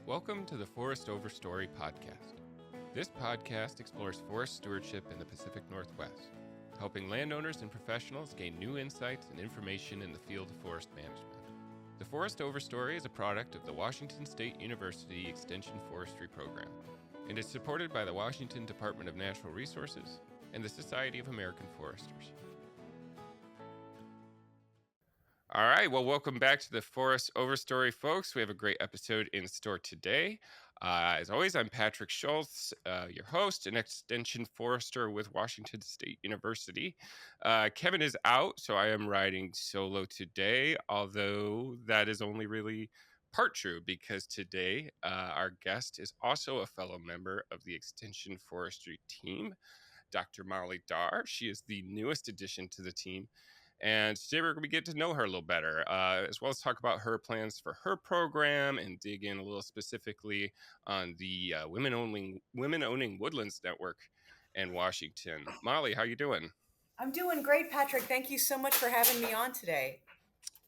Welcome to the Forest Overstory podcast. This podcast explores forest stewardship in the Pacific Northwest, helping landowners and professionals gain new insights and information in the field of forest management. The Forest Overstory is a product of the Washington State University Extension Forestry program and is supported by the Washington Department of Natural Resources and the Society of American Foresters. All right, well, welcome back to the Forest Overstory, folks. We have a great episode in store today. As always, I'm Patrick Schultz, your host and extension forester with Washington State University. Kevin is out, so I am riding solo today, although that is only really part true because today our guest is also a fellow member of the Extension Forestry team, Dr. Molly Darr. She is the newest addition to the team. And today we're going to get to know her a little better, as well as talk about her plans for her program and dig in a little specifically on the Women Owning Woodlands Network in Washington. Molly, how you doing? I'm doing great, Patrick. Thank you so much for having me on today.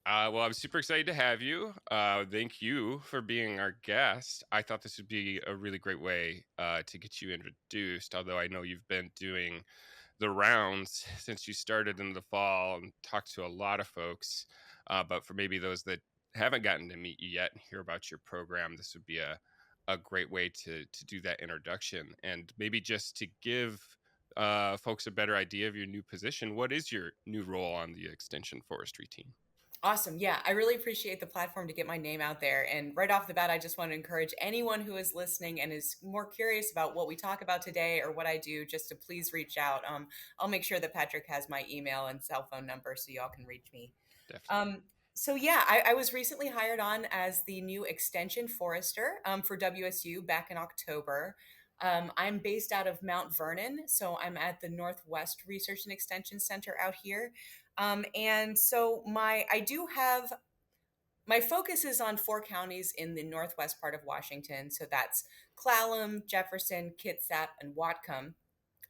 Well, I'm super excited to have you. Thank you for being our guest. I thought this would be a really great way to get you introduced, although I know you've been doing the rounds since you started in the fall and talked to a lot of folks. But for maybe those that haven't gotten to meet you yet and hear about your program, this would be a great way to do that introduction. And maybe just to give folks a better idea of your new position, what is your new role on the Extension Forestry team? Awesome. Yeah, I really appreciate the platform to get my name out there. And right off the bat, I just want to encourage anyone who is listening and is more curious about what we talk about today or what I do, just to please reach out. I'll make sure that Patrick has my email and cell phone number so y'all can reach me. Definitely. I was recently hired on as the new extension forester for WSU back in October. I'm based out of Mount Vernon, so I'm at the Northwest Research and Extension Center out here. My focus is on 4 counties in the northwest part of Washington. So that's Clallam, Jefferson, Kitsap, and Whatcom.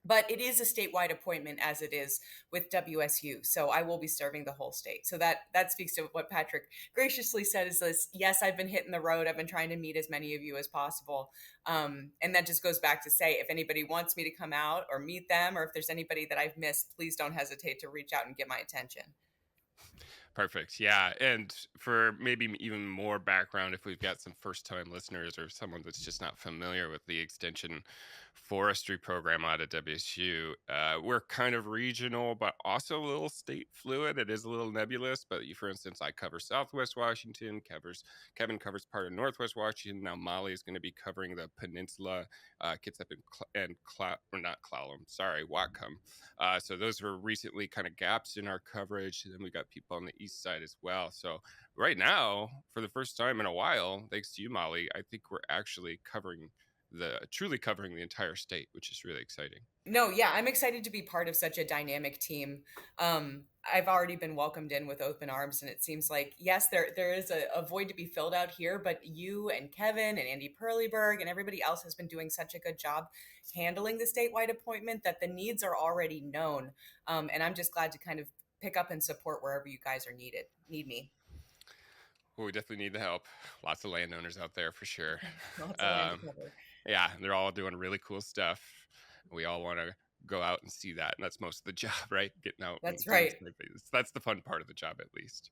But it is a statewide appointment as it is with WSU. So I will be serving the whole state. So that speaks to what Patrick graciously said is this. Yes, I've been hitting the road. I've been trying to meet as many of you as possible. And that just goes back to say, if anybody wants me to come out or meet them, or if there's anybody that I've missed, please don't hesitate to reach out and get my attention. Perfect. Yeah. And for maybe even more background, if we've got some first time listeners or someone that's just not familiar with the Extension Forestry program out at WSU, we're kind of regional, but also a little state fluid. It is a little nebulous, but for instance, I cover Southwest Washington, Kevin covers part of Northwest Washington. Now Molly is going to be covering the peninsula, Kitsap Whatcom. So those were recently kind of gaps in our coverage. And then we got people on the east side as well. So right now, for the first time in a while, thanks to you, Molly, I think we're actually truly covering the entire state, which is really exciting. No, yeah, I'm excited to be part of such a dynamic team. I've already been welcomed in with open arms, and it seems like, yes, there is a void to be filled out here, but you and Kevin and Andy Perleyberg and everybody else has been doing such a good job handling the statewide appointment that the needs are already known. And I'm just glad to kind of pick up and support wherever you guys need me. Well, we definitely need the help. Lots of landowners out there for sure. Lots of land to cover. Yeah, they're all doing really cool stuff. We all want to go out and see that. And that's most of the job, right? Getting out. That's right. That's the fun part of the job, at least.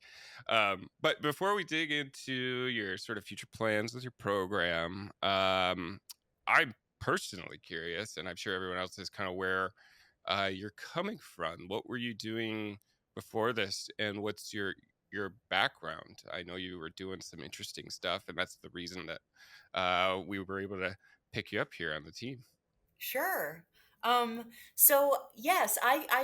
But before we dig into your sort of future plans with your program, I'm personally curious, and I'm sure everyone else is, kind of where you're coming from. What were you doing before this, and what's your background? I know you were doing some interesting stuff, and that's the reason that we were able to pick you up here on the team. Sure. So yes, I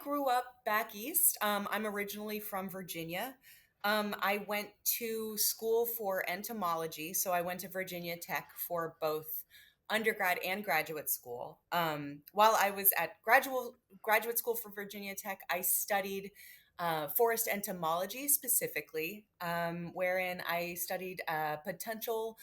grew up back east. I'm originally from Virginia. I went to school for entomology. So I went to Virginia Tech for both undergrad and graduate school. While I was at graduate school for Virginia Tech, I studied forest entomology specifically, wherein I studied potential.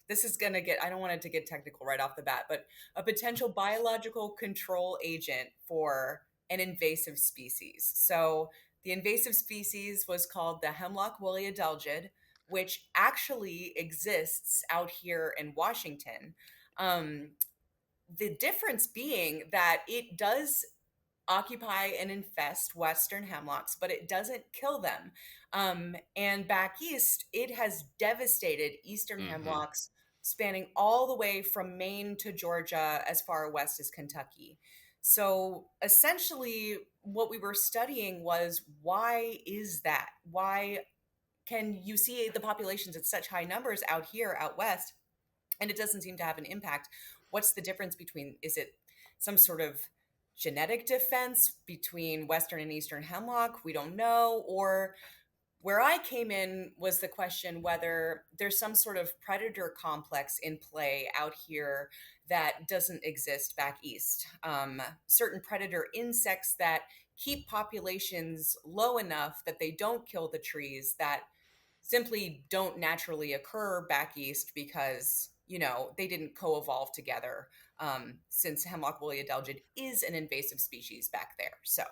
I don't want it to get technical right off the bat, but a potential biological control agent for an invasive species. So the invasive species was called the hemlock woolly adelgid. which actually exists out here in Washington. Um, the difference being that it does occupy and infest western hemlocks, but it doesn't kill them. And back east, it has devastated eastern Hmm. hemlocks, spanning all the way from Maine to Georgia, as far west as Kentucky. So essentially, what we were studying was, why is that? Why can you see the populations at such high numbers out here, out west, and it doesn't seem to have an impact? What's the difference between, is it some sort of genetic defense between western and eastern hemlock? We don't know. Or where I came in was the question whether there's some sort of predator complex in play out here that doesn't exist back east. Certain predator insects that keep populations low enough that they don't kill the trees, that simply don't naturally occur back east because, they didn't co-evolve together, since hemlock woolly adelgid is an invasive species back there. So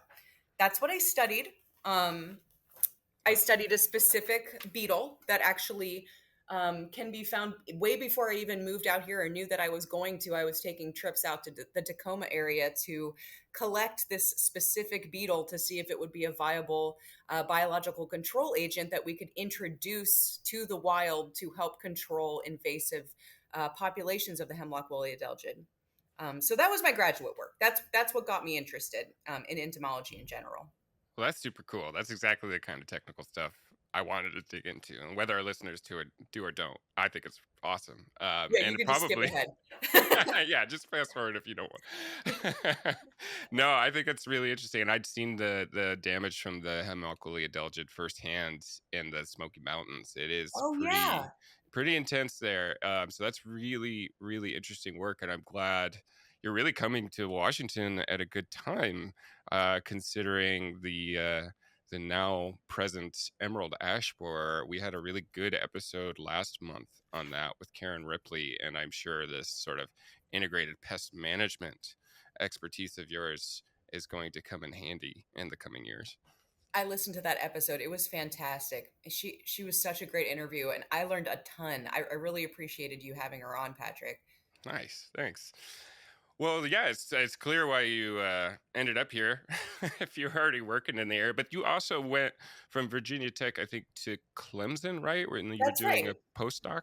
that's what I studied. I studied a specific beetle that actually can be found way before I even moved out here or knew that I was going to. I was taking trips out to the Tacoma area to collect this specific beetle to see if it would be a viable biological control agent that we could introduce to the wild to help control invasive populations of the hemlock woolly adelgid. So that was my graduate work. That's what got me interested in entomology in general. Well, that's super cool. That's exactly the kind of technical stuff I wanted to dig into, and whether our listeners to it do or don't, I think it's awesome. Yeah, you And could just skip probably, ahead. yeah, just fast forward if you don't want. No, I think it's really interesting, and I'd seen the damage from the Hemalculia delgid firsthand in the Smoky Mountains. It is Oh yeah. pretty intense there. So that's really really interesting work, and I'm glad you're really coming to Washington at a good time, considering the now present emerald ash borer. We had a really good episode last month on that with Karen Ripley, and I'm sure this sort of integrated pest management expertise of yours is going to come in handy in the coming years. I listened to that episode. It was fantastic. She was such a great interview, and I learned a ton. I really appreciated you having her on, Patrick. Nice, thanks. Well, yeah, it's clear why you ended up here if you're already working in the area. But you also went from Virginia Tech, I think, to Clemson, right? Where you were That's doing a right. postdoc.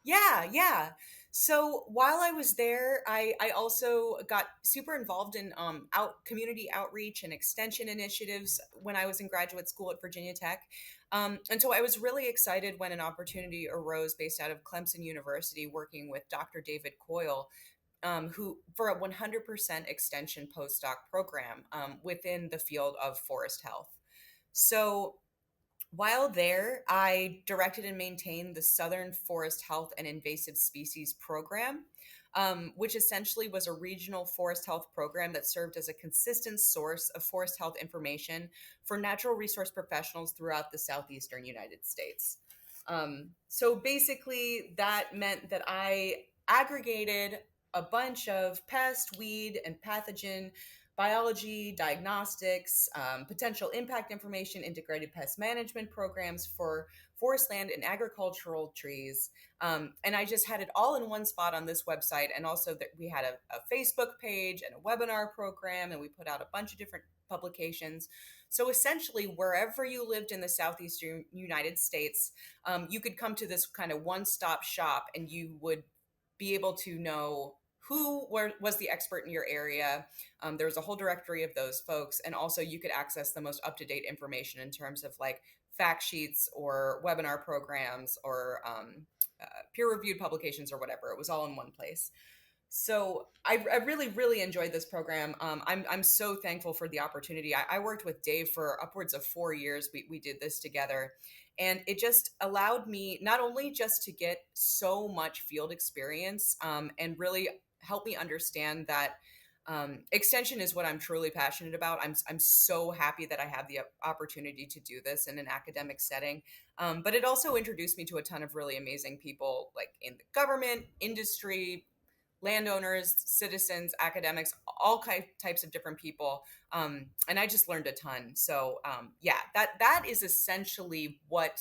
Yeah, yeah. So while I was there, I also got super involved in out community outreach and extension initiatives when I was in graduate school at Virginia Tech. And so I was really excited when an opportunity arose based out of Clemson University, working with Dr. David Coyle, who for a 100% extension postdoc program within the field of forest health. So while there, I directed and maintained the Southern Forest Health and Invasive Species Program, which essentially was a regional forest health program that served as a consistent source of forest health information for natural resource professionals throughout the southeastern United States. So basically, that meant that I aggregated a bunch of pest, weed, and pathogen biology, diagnostics, potential impact information, integrated pest management programs for forest land and agricultural trees. And I just had it all in one spot on this website. And also that we had a Facebook page and a webinar program, and we put out a bunch of different publications. So essentially, wherever you lived in the southeastern United States, you could come to this kind of one-stop shop, and you would be able to know was the expert in your area. There was a whole directory of those folks, and also you could access the most up-to-date information in terms of like fact sheets or webinar programs or peer-reviewed publications or whatever. It was all in one place. So I really, really enjoyed this program. I'm so thankful for the opportunity. I worked with Dave for upwards of 4 years. We did this together. And it just allowed me not only just to get so much field experience, and really help me understand that extension is what I'm truly passionate about. I'm so happy that I have the opportunity to do this in an academic setting. But it also introduced me to a ton of really amazing people, like in the government, industry, landowners, citizens, academics, all types of different people. And I just learned a ton. So yeah, that is essentially what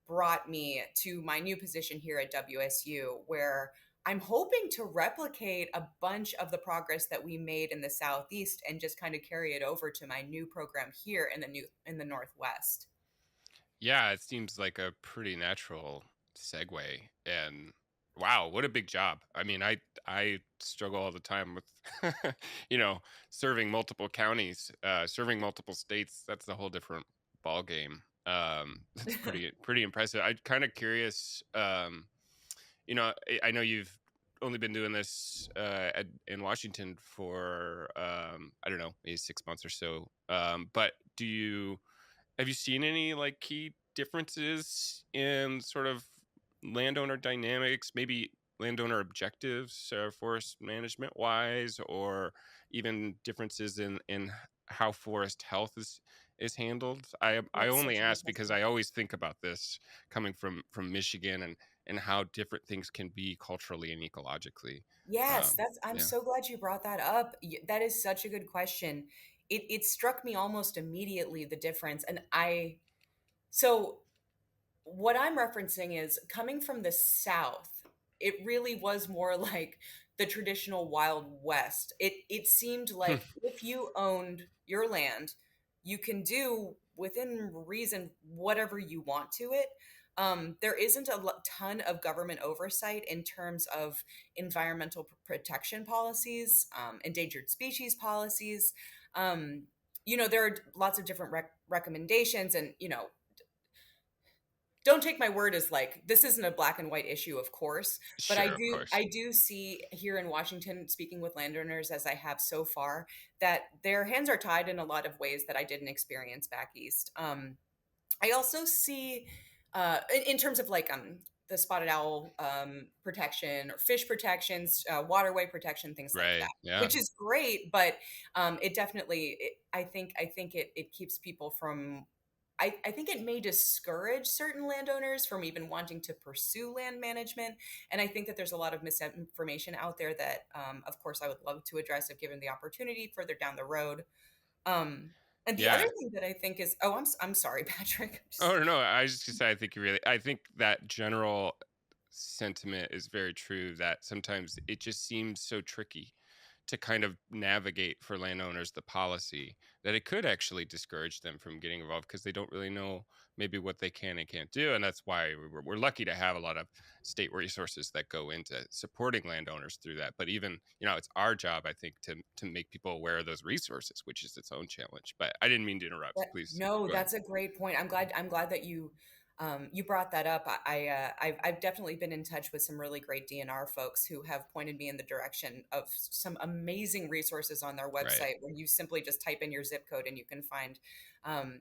brought me to my new position here at WSU, where I'm hoping to replicate a bunch of the progress that we made in the Southeast and just kind of carry it over to my new program here in the Northwest. Yeah, it seems like a pretty natural segue. And wow, what a big job. I mean, I struggle all the time with you know, serving multiple counties, serving multiple states. That's a whole different ball game. That's pretty impressive. I'm kind of curious. I know you've only been doing this in Washington for I don't know, maybe 6 months or so. But have you seen any like key differences in sort of landowner dynamics, maybe landowner objectives, forest management wise, or even differences in how forest health is handled? I That's only such a good ask because question. I always think about this coming from Michigan and how different things can be culturally and ecologically. Yes, that's I'm Yeah. so glad you brought that up. That is such a good question. It struck me almost immediately the difference. So what I'm referencing is coming from the South, it really was more like the traditional Wild West. It seemed like if you owned your land, you can do within reason whatever you want to it. There isn't a ton of government oversight in terms of environmental protection policies, endangered species policies. Um, there are lots of different recommendations, and don't take my word as like this isn't a black and white issue, of course, but i Sure, of do course. i do see here in Washington, speaking with landowners as I have so far, that their hands are tied in a lot of ways that I didn't experience back east. I also see in terms of like the spotted owl protection or fish protections, waterway protection, things like that, Right. Yeah. which is great, but it definitely I think it keeps people from I think it may discourage certain landowners from even wanting to pursue land management. And I think that there's a lot of misinformation out there that, of course, I would love to address if given the opportunity further down the road. Um, and the other Yeah. thing that I think is, oh, I'm sorry, Patrick. Oh no, I was just gonna say I think that general sentiment is very true that sometimes it just seems so tricky to kind of navigate for landowners the policy that it could actually discourage them from getting involved because they don't really know maybe what they can and can't do. And that's why we're lucky to have a lot of state resources that go into supporting landowners through that. But even, it's our job, I think, to make people aware of those resources, which is its own challenge. But I didn't mean to interrupt. Please No, go ahead. that's a great point. I'm glad that you brought that up. I've definitely been in touch with some really great DNR folks who have pointed me in the direction of some amazing resources on their Right. website where you simply just type in your zip code and you can find um,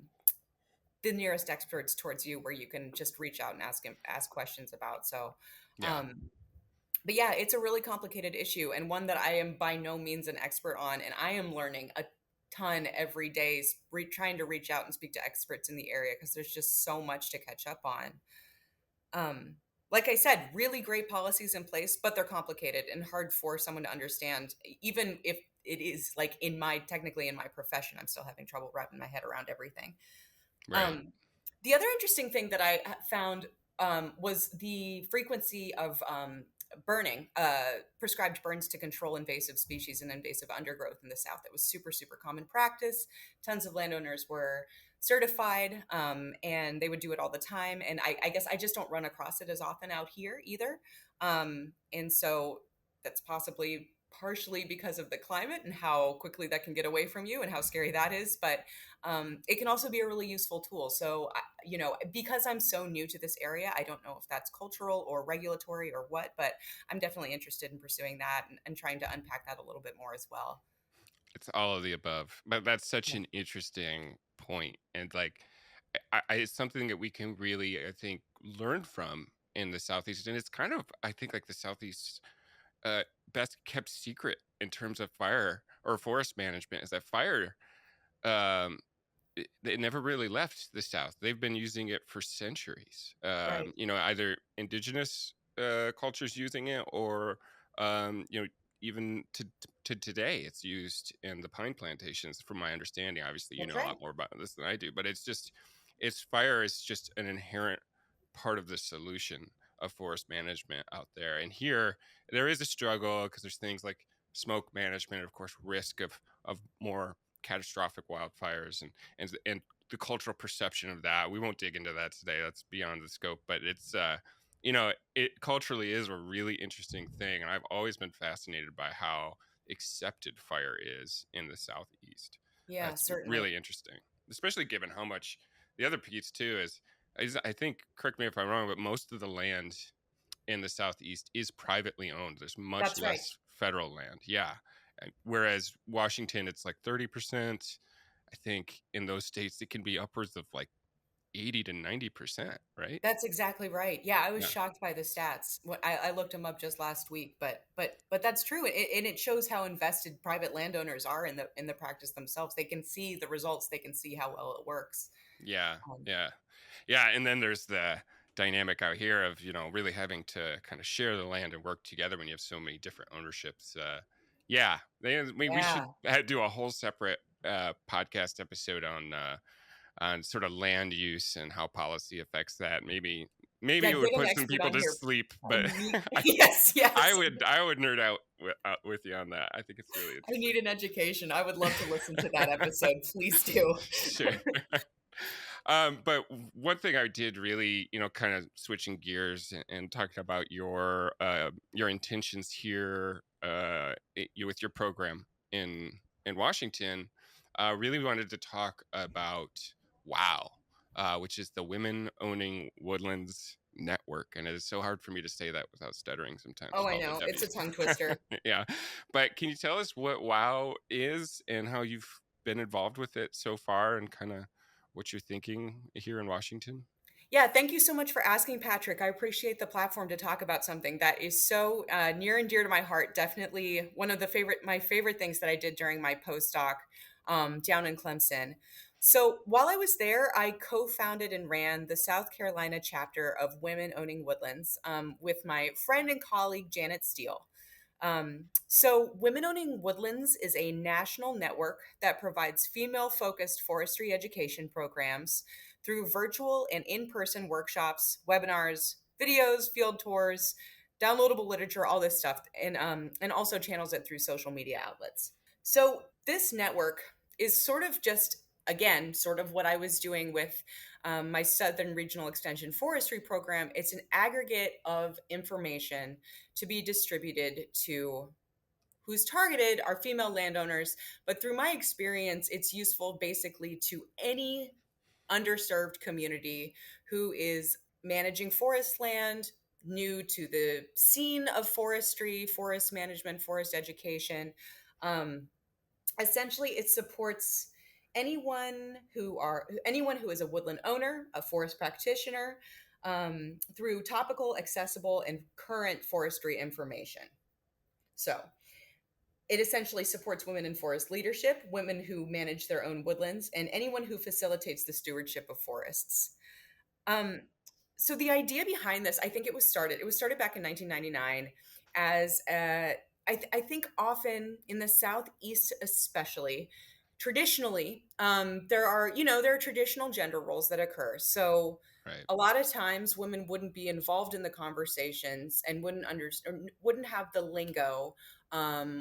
the nearest experts towards you, where you can just reach out and ask questions about. So, Yeah. um, but yeah, it's a really complicated issue and one that I am by no means an expert on, and I am learning a ton every day, trying to reach out and speak to experts in the area because there's just so much to catch up on. Um, like I said, really great policies in place, but they're complicated and hard for someone to understand. Even if it is like technically in my profession, I'm still having trouble wrapping my head around everything. Right. Um, the other interesting thing that I found was the frequency of burning, prescribed burns to control invasive species and invasive undergrowth in the South. It was super, super common practice. Tons of landowners were certified, and they would do it all the time. And I guess I just don't run across it as often out here either. And so that's possibly partially because of the climate and how quickly that can get away from you and how scary that is. But it can also be a really useful tool. So, because I'm so new to this area, I don't know if that's cultural or regulatory or what, but I'm definitely interested in pursuing that and trying to unpack that a little bit more as well. It's all of the above. But that's such Yeah. an interesting point. And like, it's something that we can really, I think, learn from in the Southeast. And it's kind of, I think, like the Southeast uh, best kept secret in terms of fire or forest management is that fire um, it never really left the South. They've been using it for centuries. Right. Either indigenous cultures using it, or even to today, it's used in the pine plantations. From my understanding, obviously, you That's know a right. lot more about this than I do. But it's fire is just an inherent part of the solution of forest management out there. And here there is a struggle because there's things like smoke management, of course, risk of more catastrophic wildfires, and the cultural perception of that. We won't dig into that today. That's beyond the scope, but it's it culturally is a really interesting thing, and I've always been fascinated by how accepted fire is in the Southeast. Yeah, That's certainly. really interesting, especially given how much the other piece too is I think, correct me if I'm wrong, but most of the land in the Southeast is privately owned. There's much That's right. less federal land. Yeah. Whereas Washington, it's like 30%. I think in those states, it can be upwards of like 80 to 90%, right? That's exactly right. Yeah, I was Yeah. shocked by the stats. I looked them up just last week, but that's true, and it shows how invested private landowners are in the practice themselves. They can see the results. They can see how well it works. Yeah. Um, Yeah. Yeah. And then there's the dynamic out here of, really having to kind of share the land and work together when you have so many different ownerships. Yeah. We should yeah, do a whole separate podcast episode on sort of land use and how policy affects that. Maybe yeah. it Get would an put some expert people on to here. sleep, I but need I, yes, I yes. would I would nerd out with you on that. I think it's really I need interesting. an education. I would love to listen to that episode. Please do. Sure. But one thing I did really, kind of switching gears and talking about your intentions here with your program in Washington, really wanted to talk about WOW, which is the Women Owning Woodlands Network, and it is so hard for me to say that without stuttering sometimes Oh, with I all the know. It's a W's. tongue twister. Yeah, but can you tell us what WOW is and how you've been involved with it so far, and kind of what you're thinking here in Washington? Yeah, thank you so much for asking, Patrick. I appreciate the platform to talk about something that is so near and dear to my heart. Definitely one of my favorite things that I did during my postdoc down in Clemson. So while I was there, I co-founded and ran the South Carolina chapter of Women Owning Woodlands with my friend and colleague Janet Steele. So, Women Owning Woodlands is a national network that provides female focused forestry education programs through virtual and in person workshops, webinars, videos, field tours, downloadable literature, all this stuff, and also channels it through social media outlets. So, this network is sort of just, again, sort of what I was doing with my Southern Regional Extension Forestry program. It's an aggregate of information to be distributed to who's targeted are female landowners. But through my experience, it's useful basically to any underserved community who is managing forest land, new to the scene of forestry, forest management, forest education. Um, Essentially, it supports anyone who is a woodland owner, a forest practitioner, through topical, accessible, and current forestry information. So it essentially supports women in forest leadership, women who manage their own woodlands, and anyone who facilitates the stewardship of forests. Um, so the idea behind this, I think it was started back in 1999 as I think often in the Southeast, especially traditionally, there are traditional gender roles that occur. So Right. a lot of times women wouldn't be involved in the conversations and wouldn't have the lingo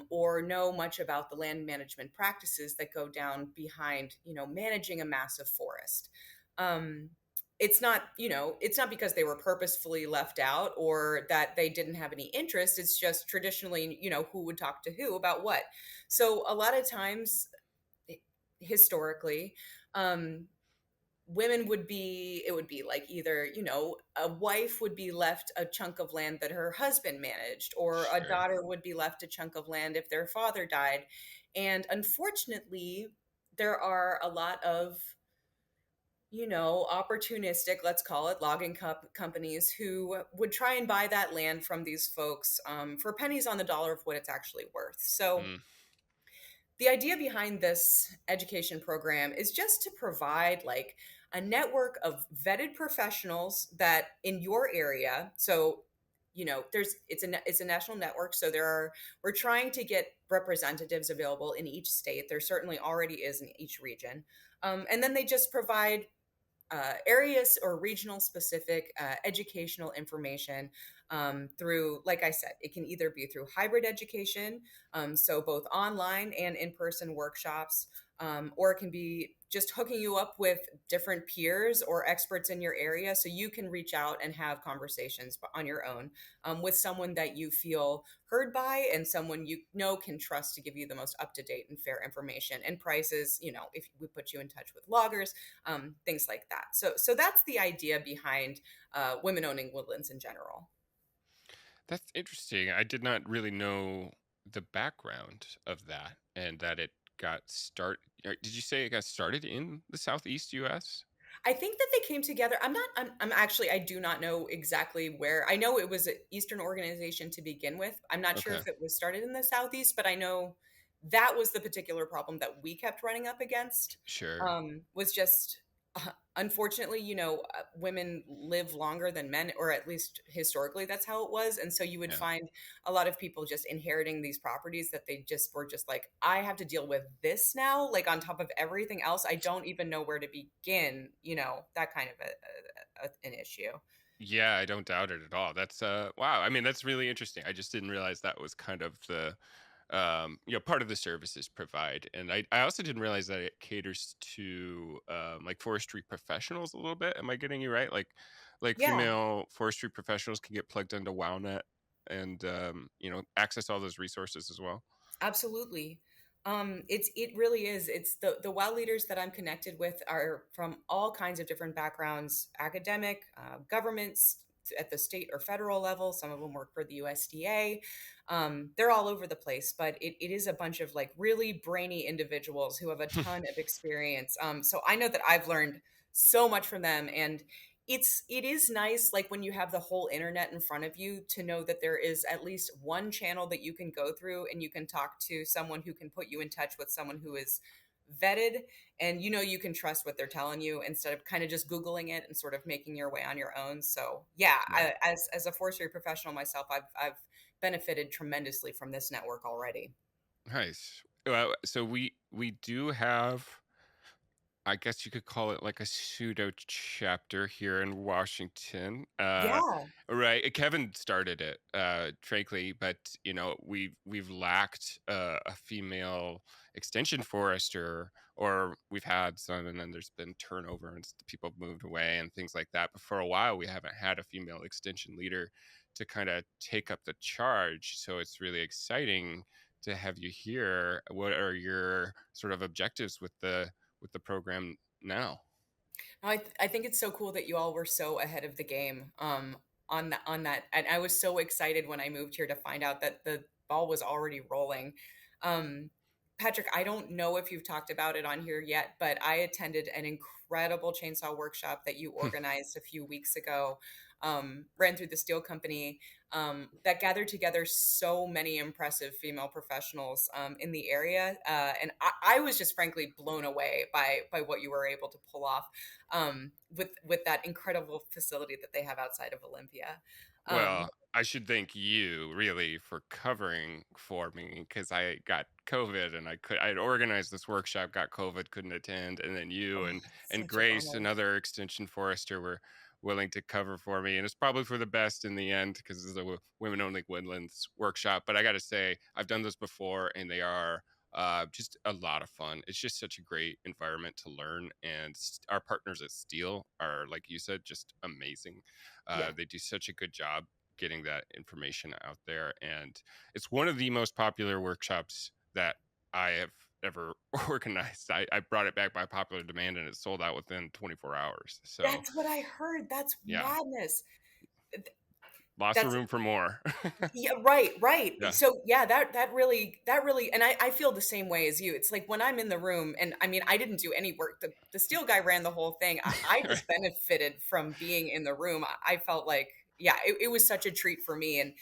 or know much about the land management practices that go down behind managing a massive forest. Um, it's not because they were purposefully left out or that they didn't have any interest. It's just traditionally, who would talk to who about what. So a lot of times historically, um, it would be like either, a wife would be left a chunk of land that her husband managed, or a Sure. daughter would be left a chunk of land if their father died. And unfortunately, there are a lot of opportunistic, let's call it, companies who would try and buy that land from these folks for pennies on the dollar of what it's actually worth. So, Mm, the idea behind this education program is just to provide like a network of vetted professionals that in your area. So, it's a national network. So we're trying to get representatives available in each state. There certainly already is in each region. And then they just provide areas or regional specific educational information through, like I said, it can either be through hybrid education, so both online and in person workshops, or it can be just hooking you up with different peers or experts in your area so you can reach out and have conversations on your own with someone that you feel heard by and someone you know can trust to give you the most up to date and fair information and prices. If we put you in touch with loggers, things like that. So that's the idea behind women owning woodlands in general. That's interesting. I did not really know the background of that and that it got start. Did you say it got started in the Southeast US? I think that they came together. I'm not, I'm actually, I do not know exactly where. I know it was an Eastern organization to begin with. I'm not sure Okay, if it was started in the Southeast, but I know that was the particular problem that we kept running up against. sure. Was just, unfortunately, women live longer than men, or at least historically, that's how it was. And so you would Yeah. find a lot of people just inheriting these properties that they just were just like, I have to deal with this now, like on top of everything else. I don't even know where to begin, that kind of an issue. Yeah, I don't doubt it at all. That's wow. I mean, that's really interesting. I just didn't realize that was kind of the part of the services provide. And I also didn't realize that it caters to like forestry professionals a little bit. Am I getting you right? Like Yeah. female forestry professionals can get plugged into WowNet and access all those resources as well. Absolutely. It really is. It's the WOW leaders that I'm connected with are from all kinds of different backgrounds, academic, governments at the state or federal level. Some of them work for the USDA. They're all over the place, but it is a bunch of like really brainy individuals who have a ton of experience. So I know that I've learned so much from them, and it is nice, like when you have the whole internet in front of you, to know that there is at least one channel that you can go through and you can talk to someone who can put you in touch with someone who is vetted, and you can trust what they're telling you instead of kind of just googling it and sort of making your way on your own. So yeah, Right. as a forestry professional myself, I've benefited tremendously from this network already. Nice. Well, so we do have, I guess you could call it like a pseudo chapter here in Washington. Yeah. Right. Kevin started it, frankly, but we've lacked a female extension forester, or we've had some, and then there's been turnover and people have moved away and things like that. But for a while, we haven't had a female extension leader to kind of take up the charge. So it's really exciting to have you here. What are your sort of objectives with the program now? No, I think it's so cool that you all were so ahead of the game on that. And I was so excited when I moved here to find out that the ball was already rolling. Um, Patrick, I don't know if you've talked about it on here yet, but I attended an incredible chainsaw workshop that you organized a few weeks ago, ran through the steel company, that gathered together so many impressive female professionals in the area. And I was just frankly blown away by what you were able to pull off with that incredible facility that they have outside of Olympia. Um, Well, I should thank you really for covering for me because I got COVID and I'd organized this workshop, got COVID, couldn't attend, and then you oh, and such a Grace, bummer. another extension forester, were willing to cover for me, and it's probably for the best in the end because it's a women only woodlands workshop. But I got to say, I've done this before, and they are. Just a lot of fun. It's just such a great environment to learn, and our partners at Steel are, like you said, just amazing. Yeah, They do such a good job getting that information out there. And it's one of the most popular workshops that I have ever organized. I brought it back by popular demand and it sold out within 24 hours. So, that's what I heard. That's yeah, madness. Th- lots of That's room for more. Yeah, right, right. Yeah. So yeah, that really, and I feel the same way as you. It's like when I'm in the room, and I mean, I didn't do any work. The steel guy ran the whole thing. I Right. just benefited from being in the room. I felt like, yeah, it was such a treat for me, and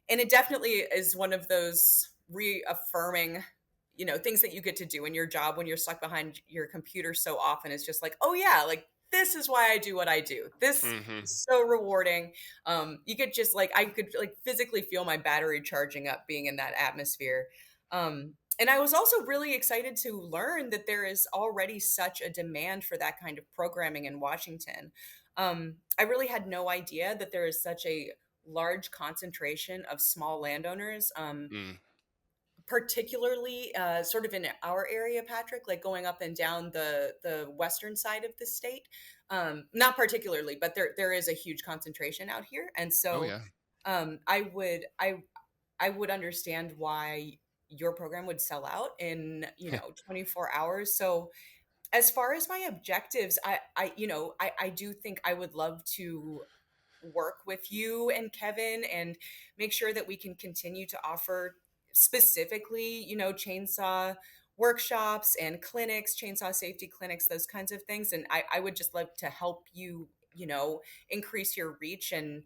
it definitely is one of those reaffirming, things that you get to do in your job when you're stuck behind your computer so often. It's just like, oh yeah, like this is why I do what I do. This Hmm. is so rewarding. You could just like, I could like physically feel my battery charging up being in that atmosphere. And I was also really excited to learn that there is already such a demand for that kind of programming in Washington. I really had no idea that there is such a large concentration of small landowners, Mm. particularly sort of in our area, Patrick, like going up and down the western side of the state. Not particularly, but there is a huge concentration out here, and Oh so yeah. I would understand why your program would sell out in 24 hours. So as far as my objectives, I do think I would love to work with you and Kevin and make sure that we can continue to offer specifically, chainsaw workshops and clinics, chainsaw safety clinics, those kinds of things. And I would just love to help you, increase your reach. And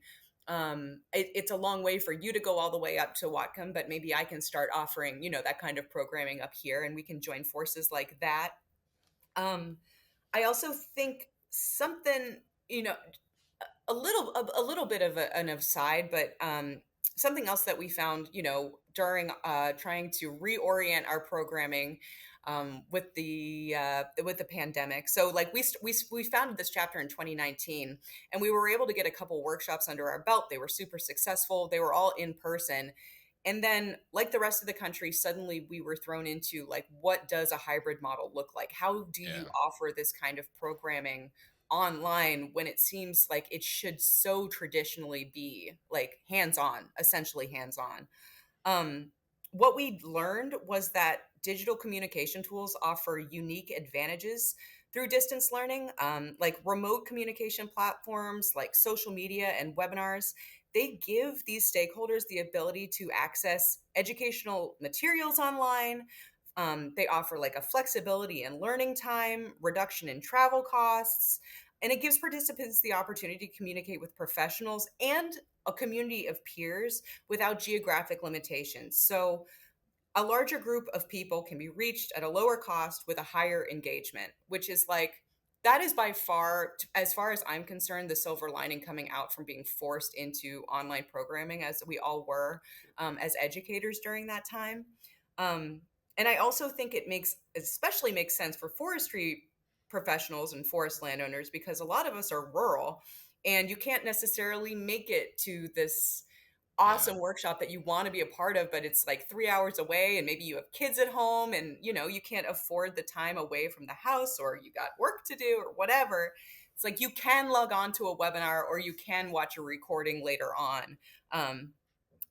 it's a long way for you to go all the way up to Whatcom, but maybe I can start offering, that kind of programming up here and we can join forces like that. um, I also think something, a little bit of an aside, but something else that we found, during trying to reorient our programming with the pandemic. So, like we founded this chapter in 2019, and we were able to get a couple workshops under our belt. They were super successful. They were all in person. And then, like the rest of the country, suddenly we were thrown into like, what does a hybrid model look like? How do you Yeah. offer this kind of programming online when it seems like it should so traditionally be like hands on, essentially hands on? Um, what we learned was that digital communication tools offer unique advantages through distance learning, like remote communication platforms, like social media and webinars. They give these stakeholders the ability to access educational materials online. They offer like a flexibility in learning time, reduction in travel costs, and it gives participants the opportunity to communicate with professionals and a community of peers without geographic limitations. So, a larger group of people can be reached at a lower cost with a higher engagement, which is like, that is by far, as far as I'm concerned, the silver lining coming out from being forced into online programming, as we all were as educators during that time. Um, and I also think it especially makes sense for forestry professionals and forest landowners because a lot of us are rural and you can't necessarily make it to this Yeah. awesome workshop that you want to be a part of, but it's like 3 hours away, and maybe you have kids at home, and you can't afford the time away from the house, or you got work to do, or whatever. It's like you can log on to a webinar, or you can watch a recording later on.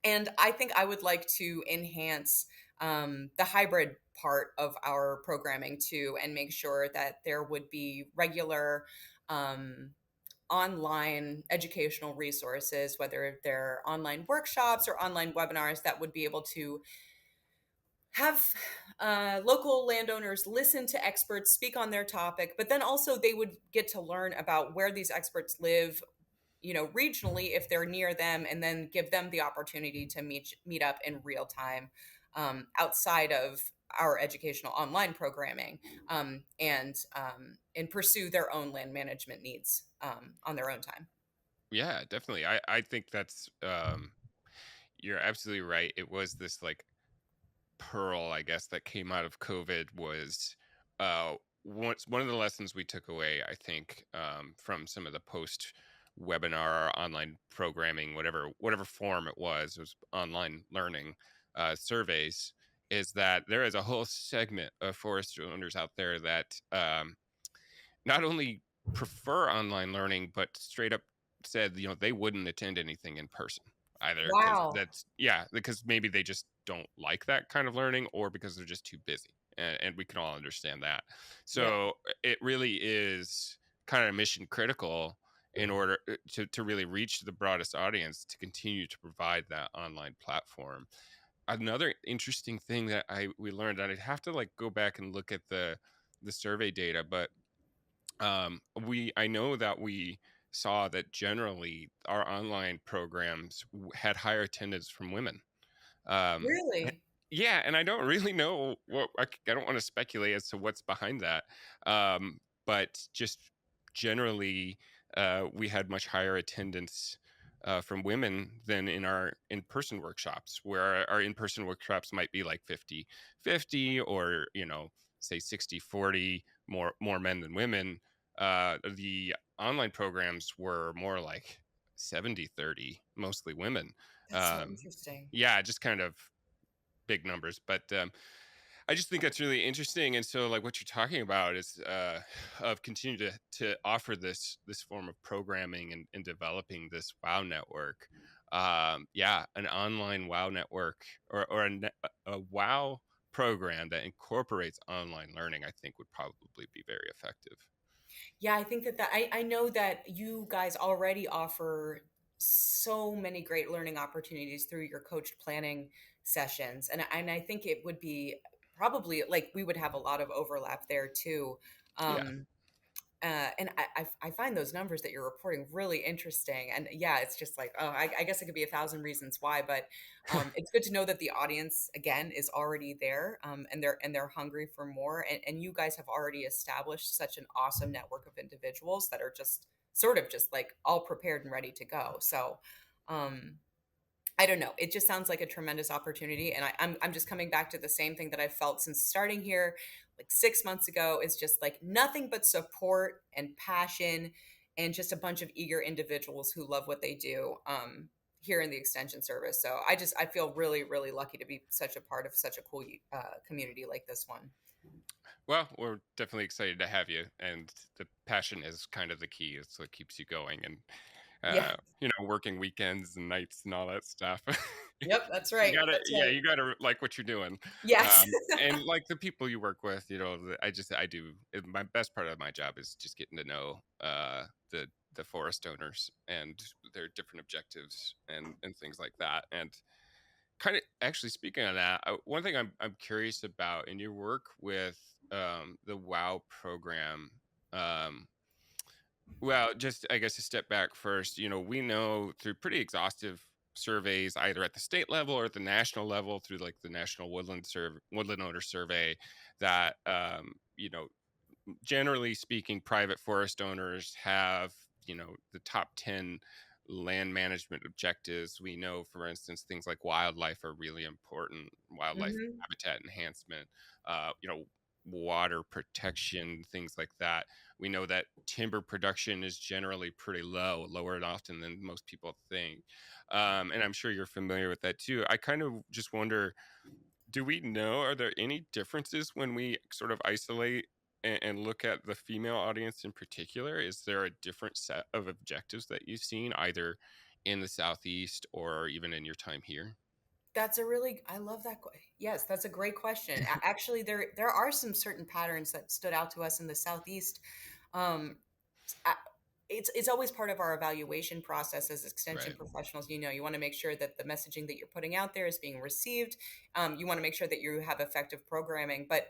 And I think I would like to enhance the hybrid part of our programming too, and make sure that there would be regular. Online educational resources, whether they're online workshops or online webinars, that would be able to have local landowners listen to experts speak on their topic, but then also they would get to learn about where these experts live, regionally if they're near them, and then give them the opportunity to meet up in real time outside of our educational online programming, and pursue their own land management needs on their own time. Yeah, definitely. I think that's you're absolutely right. It was this like pearl, I guess, that came out of COVID was one of the lessons we took away, I think, from some of the post webinar online programming, whatever form it was online learning surveys, is that there is a whole segment of forest owners out there that not only prefer online learning, but straight up said, they wouldn't attend anything in person either because Wow. because maybe they just don't like that kind of learning or because they're just too busy. And we can all understand that. Yep. So it really is kind of mission critical in order to really reach the broadest audience to continue to provide that online platform. Another interesting thing that we learned, and I'd have to like go back and look at the survey data, but we I know that we saw that generally our online programs had higher attendance from women. um h- Really? yeah, and I don't really know I don't want to speculate as to what's behind that. But just generally we had much higher attendance from women than in our in-person workshops, where our in-person workshops might be like 50-50, or say 60-40, more men than women. The online programs were more like 70-30, mostly women. That's so um, interesting. yeah, just kind of big numbers, but I just think that's really interesting. And so, like, what you're talking about is of continue to offer this form of programming and developing this WoW network. Yeah, an online WoW network, or a WoW program that incorporates online learning, I think would probably be very effective. Yeah, I think I know that you guys already offer so many great learning opportunities through your coached planning sessions. And I think it would be probably like we would have a lot of overlap there too. Yeah. Um, and I find those numbers that you're reporting really interesting. And yeah, it's just like, oh, I guess it could be a thousand reasons why, but it's good to know that the audience again is already there, and they're hungry for more. And you guys have already established such an awesome network of individuals that are just sort of just like all prepared and ready to go. So, um, I don't know. It just sounds like a tremendous opportunity, and I'm just coming back to the same thing that I've felt since starting here, like 6 months ago. Is just like nothing but support and passion, and just a bunch of eager individuals who love what they do. Here in the extension service, so I feel really really lucky to be such a part of such a cool community like this one. Well, we're definitely excited to have you, and the passion is kind of the key. It's what keeps you going, and Yeah. working weekends and nights and all that stuff. Yep. That's You right. gotta, That's yeah, right. you gotta like what you're doing, Yes. and like the people you work with. I do. My best part of my job is just getting to know the forest owners and their different objectives and things like that. And kind of actually speaking of that, one thing I'm curious about in your work with the WOW program. Um, well, just I guess to step back first, we know through pretty exhaustive surveys, either at the state level or at the national level, through like the National Woodland Owner Survey, that generally speaking, private forest owners have, the top 10 land management objectives. We know, for instance, things like wildlife are really important, wildlife Hmm. habitat enhancement, uh, you know, water protection, things like that. We know that timber production is generally pretty low, lower often than most people think. And I'm sure you're familiar with that too. I kind of just wonder, do we know, are there any differences when we sort of isolate and look at the female audience in particular? Is there a different set of objectives that you've seen either in the Southeast or even in your time here? That's a really I love that yes, that's a great question. Actually, there are some certain patterns that stood out to us in the Southeast. Um, a- it's always part of our evaluation process as extension Right. professionals. You want to make sure that the messaging that you're putting out there is being received. You want to make sure that you have effective programming. But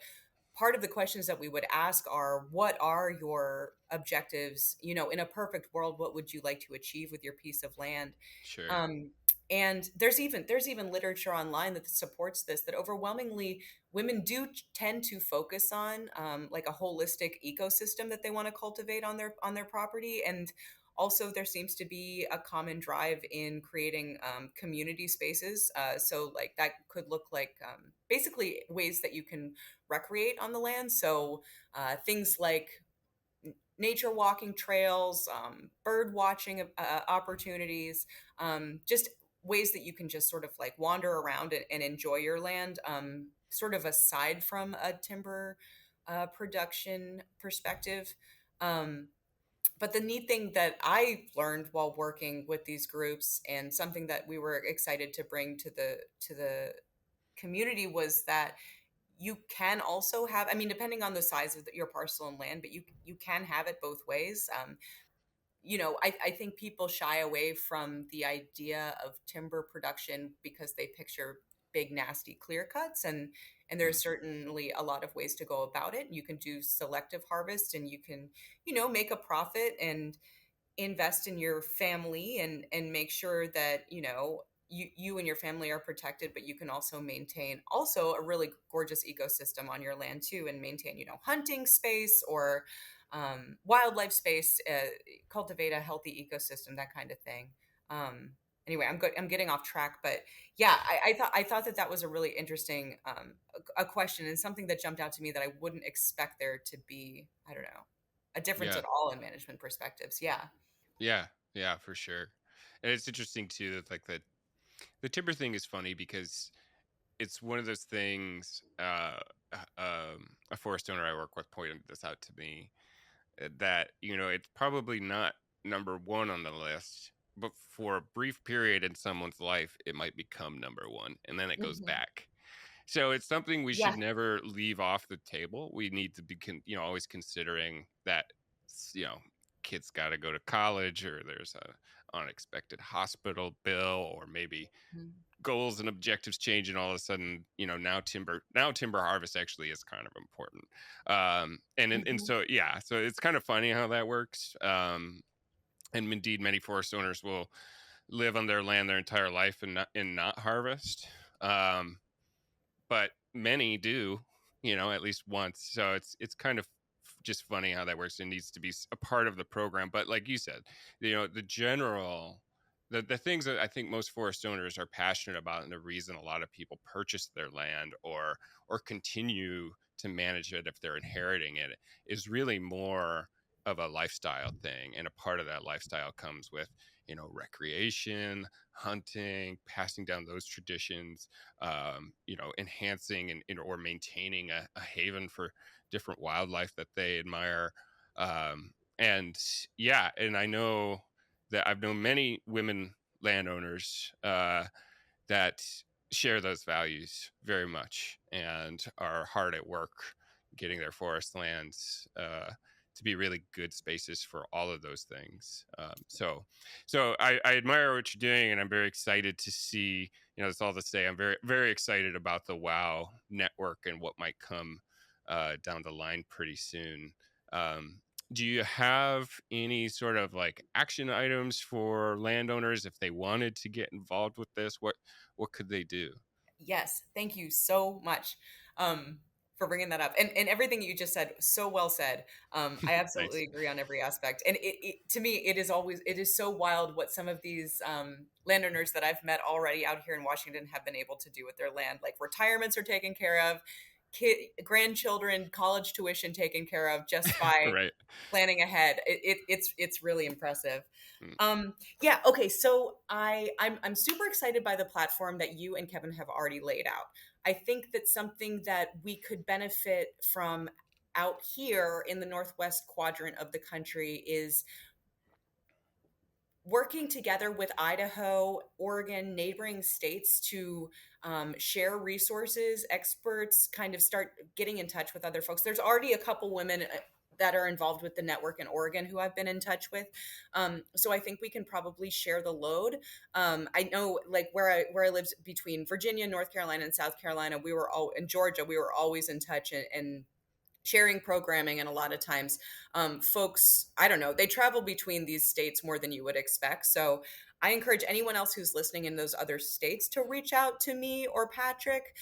part of the questions that we would ask are, what are your objectives? In a perfect world, what would you like to achieve with your piece of land? Sure. Um, and there's even literature online that supports this, that overwhelmingly women do tend to focus on, like a holistic ecosystem that they want to cultivate on their property. And also there seems to be a common drive in creating community spaces. So like that could look like, basically ways that you can recreate on the land. So things like nature walking trails, bird watching opportunities, just ways that you can just sort of like wander around and enjoy your land, sort of aside from a timber production perspective. Um, but the neat thing that I learned while working with these groups, and something that we were excited to bring to the community, was that you can also have, I mean, depending on the size of your parcel and land, but you can have it both ways. I think people shy away from the idea of timber production because they picture big nasty clear cuts, and Mm. there's certainly a lot of ways to go about it. You can do selective harvest, and you can make a profit and invest in your family, and make sure that you and your family are protected, but you can also maintain also a really gorgeous ecosystem on your land too, and maintain hunting space or wildlife space, cultivate a healthy ecosystem, that kind of thing. Um, anyway, I'm getting off track, but yeah, I thought that that was a really interesting a question and something that jumped out to me that I wouldn't expect there to be. I don't know, a difference Yeah. at all in management perspectives. Yeah. Yeah. Yeah, for sure. And it's interesting too that like the timber thing is funny because it's one of those things a forest owner I work with pointed this out to me, that it's probably not number one on the list, but for a brief period in someone's life it might become number one and then it goes Hmm. back. So it's something we should Yeah. never leave off the table. We need to be always considering that you know kids got to go to college, or there's a unexpected hospital bill, or maybe Mhm. goals and objectives change, and all of a sudden now timber harvest actually is kind of important. And Mhm. so yeah, so it's kind of funny how that works. And indeed many forest owners will live on their land their entire life and not harvest. um but many do, at least once. So it's kind of just funny how that works. It needs to be a part of the program. But like you said, the general, the things that I think most forest owners are passionate about, and the reason a lot of people purchase their land or continue to manage it if they're inheriting it, is really more of a lifestyle thing. And a part of that lifestyle comes with recreation, hunting, passing down those traditions, enhancing or maintaining a haven for different wildlife that they admire. And yeah, and I know that I've known many women landowners that share those values very much and are hard at work getting their forest lands to be really good spaces for all of those things. So I admire what you're doing, and I'm very excited to see. That's all to say. I'm very very excited about the WOW network and what might come down the line pretty soon. Um, do you have any sort of like action items for landowners if they wanted to get involved with this? What could they do? Yes, thank you so much um, for bringing that up, and everything you just said, so well said. I absolutely Nice. agree on every aspect, and to me, it is so wild what some of these landowners that I've met already out here in Washington have been able to do with their land. Like retirements are taken care of, grandchildren college tuition taken care of just by Right. planning ahead. It's really impressive. Mm. Yeah. Okay. So I'm super excited by the platform that you and Kevin have already laid out. I think that something that we could benefit from out here in the northwest quadrant of the country is working together with Idaho, Oregon, neighboring states to share resources, experts, kind of start getting in touch with other folks. There's already a couple women that are involved with the network in Oregon who I've been in touch with. So I think we can probably share the load. I know, like where I lived between Virginia, North Carolina, and South Carolina, we were all in Georgia. We were always in touch and sharing programming, and a lot of times folks, I don't know, they travel between these states more than you would expect. So I encourage anyone else who's listening in those other states to reach out to me or Patrick.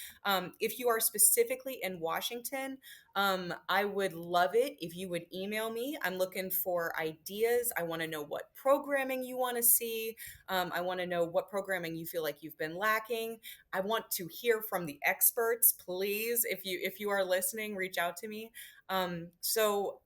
If you are specifically in Washington, I would love it if you would email me. I'm looking for ideas. I want to know what programming you want to see. I want to know what programming you feel like you've been lacking. I want to hear from the experts. Please, if you are listening, reach out to me. So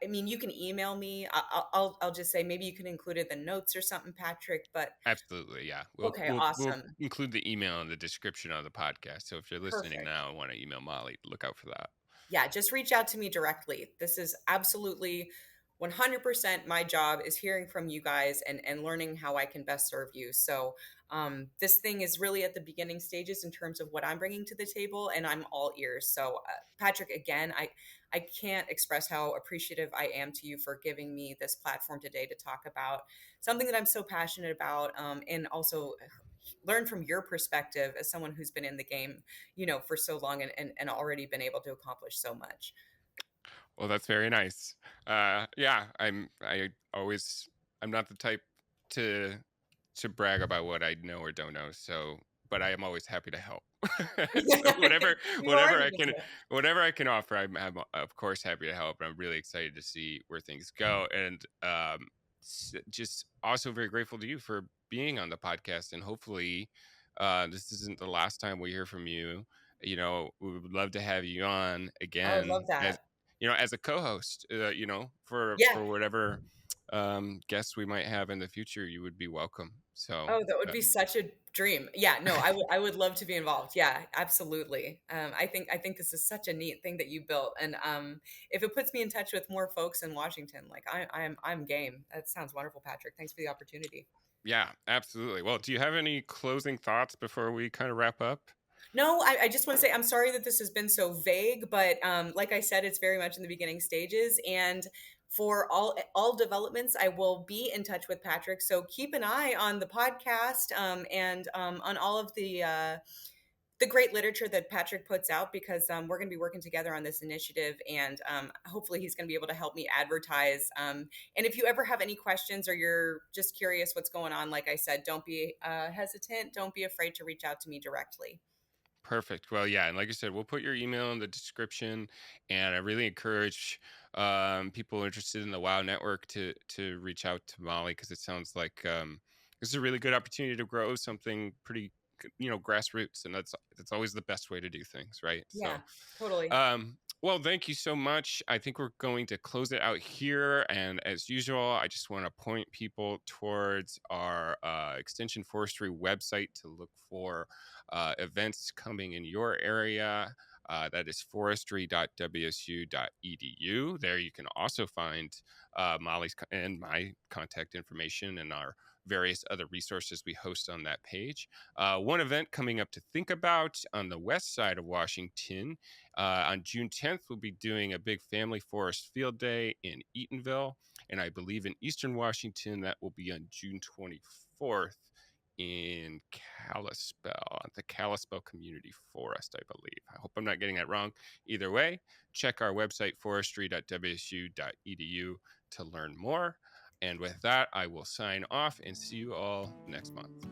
I mean, you can email me. I'll just say maybe you can include it in the notes or something, Patrick. But Absolutely, yeah. We'll okay, we'll we'll awesome, include the email in the description of the podcast. So if you're listening perfect. now and want to email Molly, look out for that. Yeah, just reach out to me directly. This is absolutely 100% my job is hearing from you guys and learning how I can best serve you. So this thing is really at the beginning stages in terms of what I'm bringing to the table, and I'm all ears. So Patrick, again, I can't express how appreciative I am to you for giving me this platform today to talk about something that I'm so passionate about, and also learn from your perspective as someone who's been in the game, for so long and already been able to accomplish so much. Well, that's very nice. Yeah, I'm not the type to brag about what I know or don't know. So, but I am always happy to help. So You are whatever I me can too. whatever I can offer, I'm of course happy to help. And I'm really excited to see where things go. And just also very grateful to you for being on the podcast, and hopefully this isn't the last time we hear from you. We would love to have you on I would love again as that. as a co-host. For Yeah. whatever guests we might have in the future, you would be welcome. So Oh, that would uh, be such a dream. Yeah, no, I would love to be involved. Yeah, absolutely. I think this is such a neat thing that you built, and if it puts me in touch with more folks in Washington, like I'm game. That sounds wonderful, Patrick. Thanks for the opportunity. yeah, absolutely. Well, do you have any closing thoughts before we kind of wrap up? No, I just want to say I'm sorry that this has been so vague, but like I said, it's very much in the beginning stages. And for all developments, I will be in touch with Patrick. So keep an eye on the podcast and on all of the great literature that Patrick puts out because we're going to be working together on this initiative, and hopefully he's going to be able to help me advertise. And if you ever have any questions or you're just curious what's going on, like I said, don't be hesitant. Don't be afraid to reach out to me directly. Perfect. Well, yeah, and like I said, we'll put your email in the description, and I really encourage people interested in the WoW network to reach out to Molly, because it sounds like this is a really good opportunity to grow something pretty, grassroots, and that's always the best way to do things, right? Yeah, So, totally. well, thank you so much. I think we're going to close it out here, and as usual, I just want to point people towards our Extension Forestry website to look for events coming in your area. That is forestry.wsu.edu. There you can also find Molly's and my contact information and our various other resources we host on that page. One event coming up to think about on the west side of Washington on June 10th, we'll be doing a big family forest field day in Eatonville. And I believe in Eastern Washington, that will be on June 24th in Kalispell, at the Kalispell Community Forest, I believe. I hope I'm not getting that wrong. Either way, check our website, forestry.wsu.edu, to learn more. And with that, I will sign off and see you all next month.